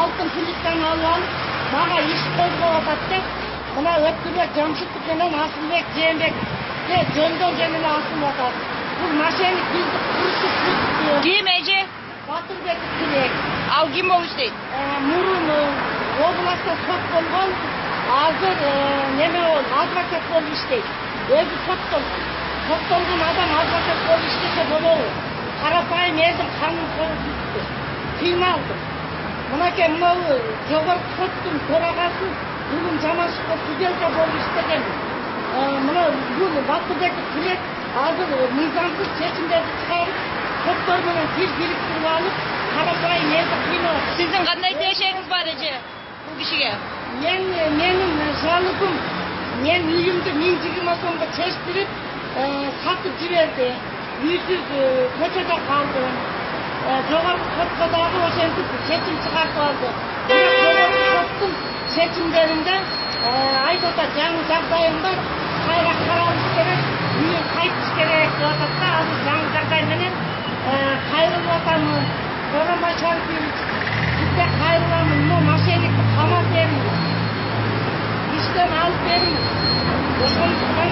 алтын плитканы алып алып, мага иш козгоп атат деп, мына Өткүрбек Жамшитов менен Асылбек Жээнбекке жөндөө менен асылып атат. Бул мошенник бизди курушуп Ким эже? Батырбек Тилек. Ал ким болуш дейт? Мурун областта сот болгон, азыр неме болуп, адвокат болуп иштейт. Өзү соттолгон адам адвокат болуп иштесе болобу? Карапайым элдин канын корутуп кыйналды. Мынакей мынау жогорку соттун төрагасы бүгүн Жамашевго түзелке болуп иштеген. Мына бул Батырбек Тилек азыр мыйзамсыз чечимдерди чыгарып, соттор менен бириктирип алып, карапайым элди кыйнап. Сиздин кандай тиешеңиз бар эже бул кишиге? Менин жалобым, мен үйүмдү 1020 сомго чечтирип сатып жиберди. Үйсүз көчөдө калдым. Жогорку сотко дагы ошентип чечим чыгарып алды. Бирок жогорку соттун чечимдеринде айтып атат, жаңы жагдайым бар, кайра каралыш керек, үйгө кайтыш керек деп атат да, азыр жаңы жагдай менен кайрылып атамын. Сооронбай Шарипович, сизге кайрыламын, мошенникти камап бериңиз, иштен алып бериңиз. Ошондуктан